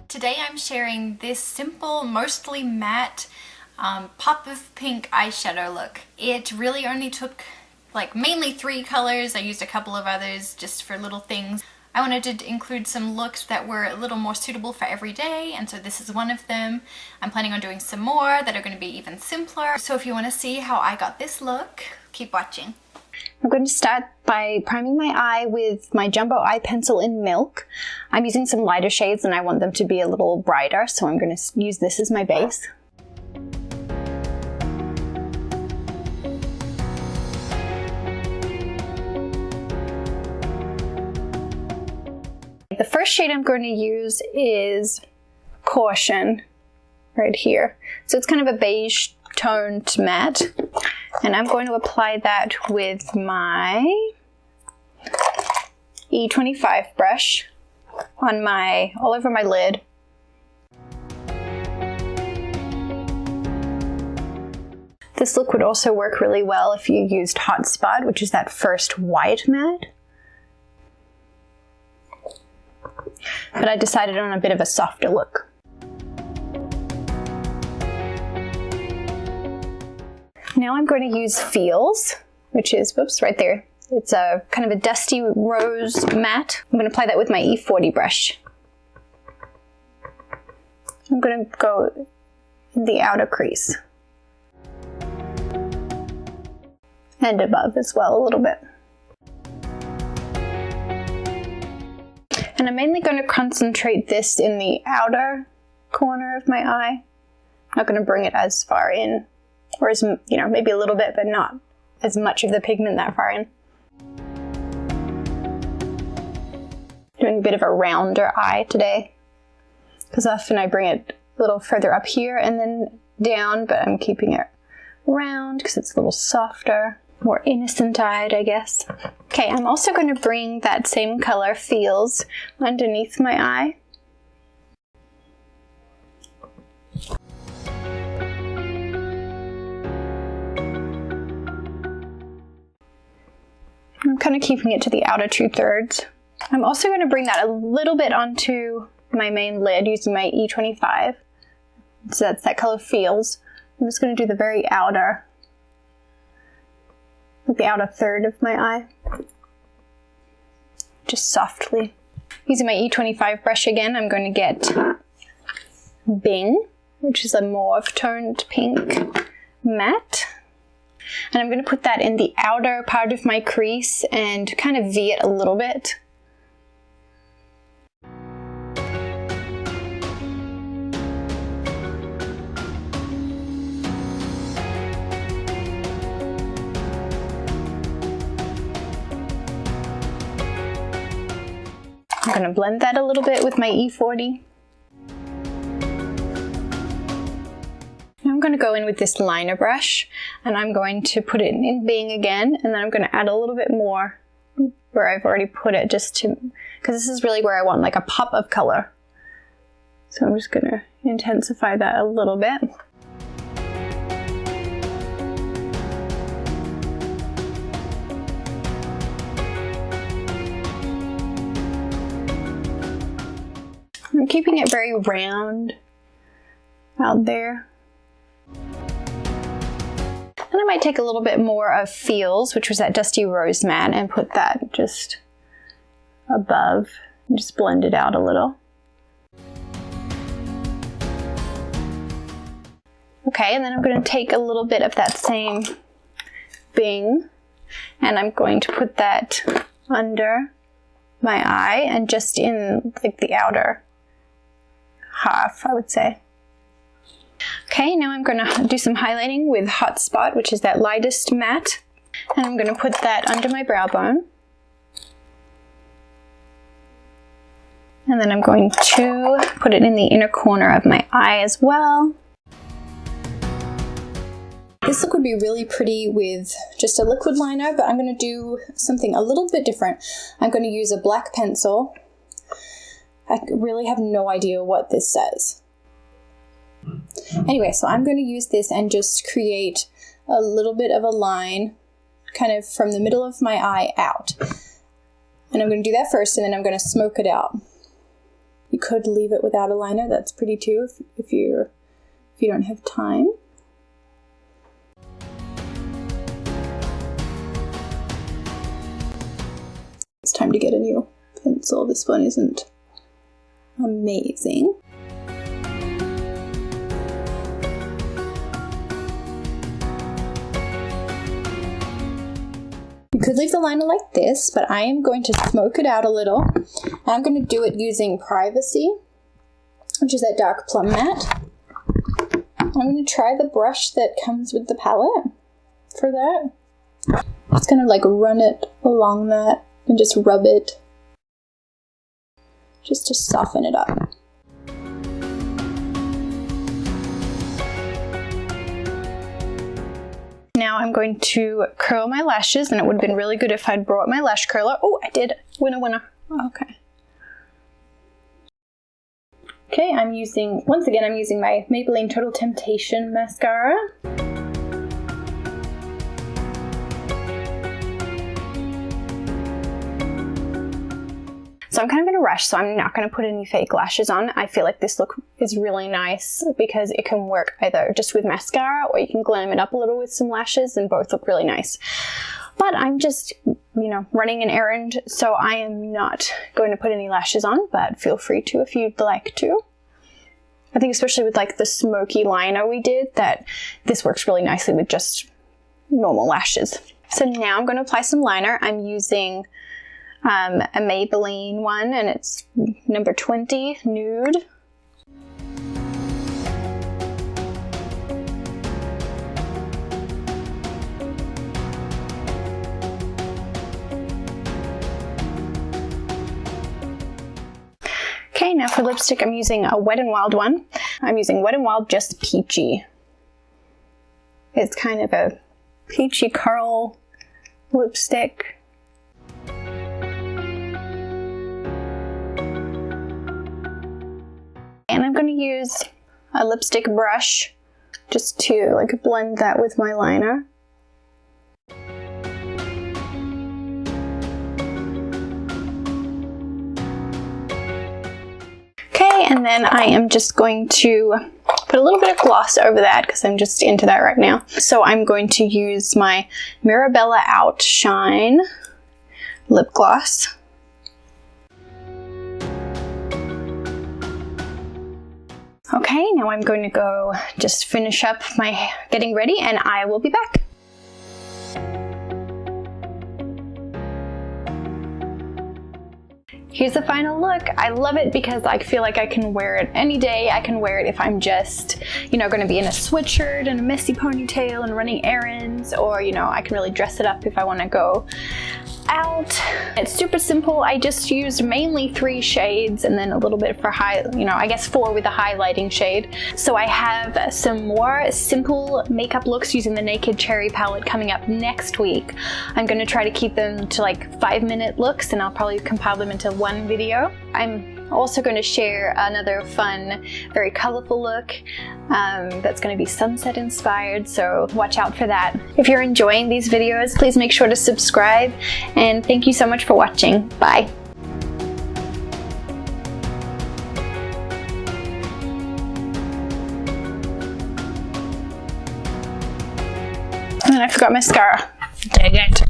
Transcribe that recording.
Today I'm sharing this simple, mostly matte pop of pink eyeshadow look. It really only took like mainly 3 colors. I used a couple of others just for little things. I wanted to include some looks that were a little more suitable for every day, and so this is one of them. I'm planning on doing some more that are going to be even simpler. So if you want to see how I got this look, keep watching. I'm going to start by priming my eye with my Jumbo Eye Pencil in Milk. I'm using some lighter shades and I want them to be a little brighter, so I'm going to use this as my base. The first shade I'm going to use is Caution, right here. So it's kind of a beige toned matte. And I'm going to apply that with my E25 brush on all over my lid. This look would also work really well if you used Hot Spot, which is that first white matte. But I decided on a bit of a softer look. Now I'm going to use Feels, which is, whoops, right there. It's a kind of a dusty rose matte. I'm going to apply that with my E40 brush. I'm going to go in the outer crease. And above as well a little bit. And I'm mainly going to concentrate this in the outer corner of my eye. I'm not going to bring it as far in. Or as, you know, maybe a little bit, but not as much of the pigment that far in. Doing a bit of a rounder eye today, because often I bring it a little further up here and then down, but I'm keeping it round because it's a little softer, more innocent-eyed, I guess. Okay, I'm also going to bring that same color, Feels, underneath my eye. I'm kind of keeping it to the outer 2/3. I'm also going to bring that a little bit onto my main lid using my E25. So that's that color Feels. I'm just going to do the very outer, like the outer third of my eye. Just softly. Using my E25 brush again, I'm going to get Bing, which is a mauve toned pink matte. And I'm going to put that in the outer part of my crease and kind of V it a little bit. I'm going to blend that a little bit with my E40. I'm going to go in with this liner brush and I'm going to put it in Bing again, and then I'm going to add a little bit more where I've already put it, just to, because this is really where I want like a pop of color. So I'm just going to intensify that a little bit. I'm keeping it very round out there. And I might take a little bit more of Feels, which was that dusty rose matte, and put that just above and just blend it out a little. Okay, and then I'm going to take a little bit of that same Bing and I'm going to put that under my eye and just in like the outer half, I would say. Okay, now I'm going to do some highlighting with Hot Spot, which is that lightest matte, and I'm going to put that under my brow bone. And then I'm going to put it in the inner corner of my eye as well. This look would be really pretty with just a liquid liner, but I'm going to do something a little bit different. I'm going to use a black pencil. I really have no idea what this says. Anyway, so I'm going to use this and just create a little bit of a line kind of from the middle of my eye out. And I'm going to do that first, and then I'm going to smoke it out. You could leave it without a liner. That's pretty too if you don't have time. It's time to get a new pencil. This one isn't amazing. You could leave the liner like this, but I am going to smoke it out a little. I'm going to do it using Privacy, which is that dark plum matte. I'm going to try the brush that comes with the palette for that. Just going to like run it along that and just rub it just to soften it up. Now I'm going to curl my lashes, and it would have been really good if I'd brought my lash curler. Oh, I did. Winner. Oh, okay. Okay, once again, I'm using my Maybelline Total Temptation mascara. So I'm kind of in a rush, so I'm not going to put any fake lashes on. I feel like this look is really nice because it can work either just with mascara, or you can glam it up a little with some lashes, and both look really nice. But I'm just, running an errand, so I am not going to put any lashes on, but feel free to if you'd like to. I think especially with like the smoky liner we did, that this works really nicely with just normal lashes. So now I'm going to apply some liner. I'm using a Maybelline one, and it's number 20 Nude. Okay, now for lipstick, I'm using a Wet n Wild one. I'm using Wet n Wild Just Peachy. It's kind of a peachy coral lipstick. And I'm going to use a lipstick brush just to like blend that with my liner. Okay, and then I am just going to put a little bit of gloss over that because I'm just into that right now. So I'm going to use my Mirabella Outshine lip gloss. Okay, now I'm going to go just finish up my getting ready, and I will be back. Here's the final look. I love it because I feel like I can wear it any day. I can wear it if I'm just, going to be in a sweatshirt and a messy ponytail and running errands, or, I can really dress it up if I want to go out. It's super simple. I just used mainly 3 shades and then a little bit for I guess 4 with a highlighting shade. So I have some more simple makeup looks using the Naked Cherry palette coming up next week. I'm going to try to keep them to like 5-minute looks, and I'll probably compile them into one video. I'm also going to share another fun, very colorful look that's going to be sunset inspired, so watch out for that. If you're enjoying these videos, please make sure to subscribe, and thank you so much for watching. Bye. And then I forgot mascara. Dang it.